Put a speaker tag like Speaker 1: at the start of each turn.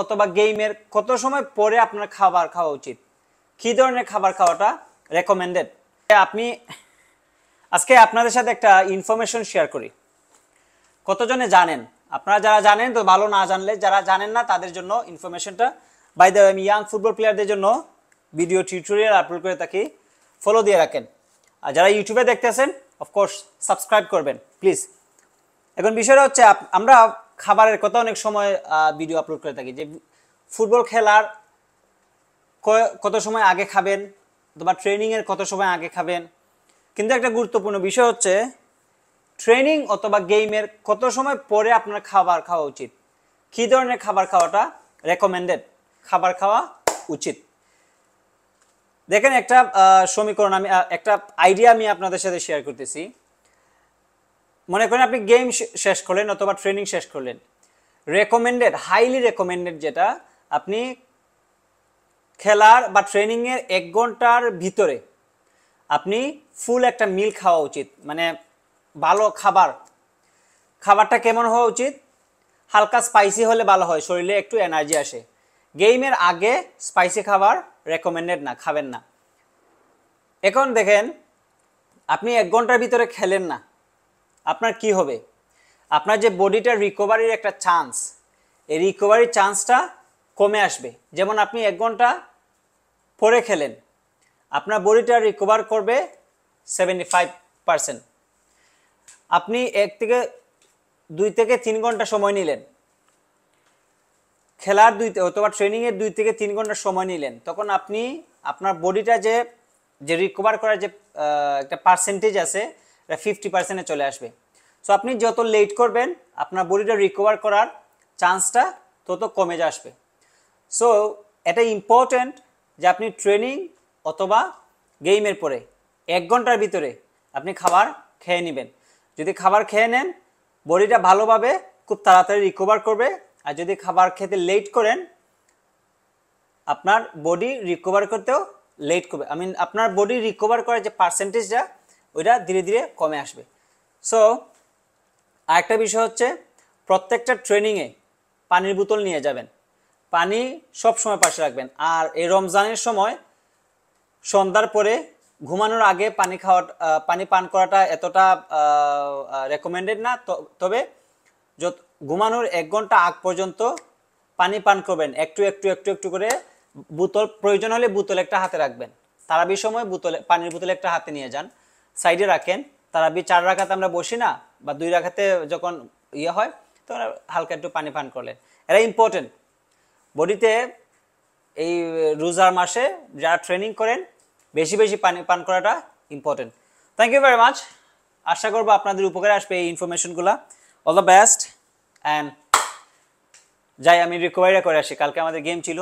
Speaker 1: অথবা গেমের কত সময় পরে আপনার খাবার খাওয়া উচিত, কি ধরনের খাবার খাওয়াটা রেকমেন্ডেড। আপনি আজকে আপনাদের সাথে একটা ইনফরমেশন শেয়ার করি। কতজনে জানেন? আপনারা যারা জানেন তো ভালো, না জানলে যারা জানেন না তাদের জন্য ইনফরমেশনটা। বাই দ্য ওয়ে, আমি ইয়াং ফুটবল প্লেয়ারদের জন্য ভিডিও টিউটোরিয়াল আপলোড করে থাকি, ফলো দিয়ে রাখেন। আর যারা ইউটিউবে দেখতেছেন অফকোর্স সাবস্ক্রাইব করবেন প্লিজ। এখন বিষয়টা হচ্ছে আমরা খাবারের কথা অনেক সময় ভিডিও আপলোড করে থাকি, যে ফুটবল খেলার কত সময় আগে খাবেন অথবা ট্রেনিংয়ের কত সময় আগে খাবেন। কিন্তু একটা গুরুত্বপূর্ণ বিষয় হচ্ছে ট্রেনিং অথবা গেমের কত সময় পরে আপনার খাবার খাওয়া উচিত, কী ধরনের খাবার খাওয়াটা রেকমেন্ডেড খাবার খাওয়া উচিত। দেখেন একটা সমীকরণ, আমি একটা আইডিয়া আমি আপনাদের সাথে শেয়ার করতেছি। মনে করেন আপনি গেম শেষ করলেন অথবা ট্রেনিং শেষ করলেন, রেকমেন্ডেড, হাইলি রেকমেন্ডেড যেটা, আপনি খেলার বা ট্রেনিংয়ের 1 ঘন্টার ভিতরে আপনি ফুল একটা মিল খাওয়া উচিত। মানে ভালো খাবারটা কেমন হওয়া উচিত? হালকা স্পাইসি হলে ভালো হয়, শরীরে একটু এনার্জি আসে। গেমের আগে স্পাইসি খাবার রেকমেন্ডেড না, খাবেন না। এখন দেখেন আপনি 1 ঘন্টার ভিতরে খেলেন না, আপনার কি হবে? আপনার যে বডিটার রিকভারির একটা চান্স, এই রিকভারির চান্সটা কমে আসবে। যেমন আপনি 1 ঘন্টা পরে খেলেন, আপনার বডিটা রিকভার করবে 75%। আপনি 2 থেকে 3 ঘন্টা সময় নিলেন, খেলার অথবা ট্রেনিংয়ের 2 থেকে 3 ঘন্টা সময় নিলেন, তখন আপনি আপনার বডিটা যে রিকভার করার যে একটা পার্সেন্টেজ আছে, এটা 50%-এ চলে আসবে। সো আপনি যত লেট করবেন আপনার বডিটা রিকভার করার চান্সটা তত কমে আসবে। সো এটা ইম্পর্ট্যান্ট যে আপনি ট্রেনিং অথবা গেমের পরে 1 ঘন্টার ভিতরে আপনি খাবার খেয়ে নেবেন। যদি খাবার খেয়ে নেন, বডিটা ভালোভাবে খুব তাড়াতাড়ি রিকভার করবে। আর যদি খাবার খেতে লেট করেন, আপনার বডি রিকভার করতেও লেট করবে। আপনার বডি রিকভার করার যে পার্সেন্টেজটা, ওইটা ধীরে ধীরে কমে আসবে। সো আরেকটা বিষয় হচ্ছে, প্রত্যেকটা ট্রেনিংয়ে পানির বোতল নিয়ে যাবেন, পানি সব সময় পাশে রাখবেন। আর এই রমজানের সময় সন্ধ্যার পরে ঘুমানোর আগে পানি পান করাটা এতটা রেকমেন্ডেড না। তবে ঘুমানোর 1 ঘন্টা আগ পর্যন্ত পানি পান করবেন, একটু একটু একটু একটু করে। বোতল প্রয়োজন হলে বোতল একটা হাতে রাখবেন। তারাবির সময় পানির বোতল একটা হাতে নিয়ে যান, সাইডে রাখেন। তারাবি 4 রাকাতে আমরা বসি না, বা 2 রাকাতে যখন হয় তখন হালকা একটু পানি পান করলেন। এটা ইম্পর্টেন্ট বডিতে। এই রোজার মাসে যারা ট্রেনিং করেন, বেশি বেশি পানি পান করাটা important. Thank you very much. আশা করবো আপনাদের উপকারে আসবে এই ইনফরমেশনগুলো। All the best. অ্যান্ড যাই আমি রিকভারি করে আসি, কালকে আমাদের গেম ছিল।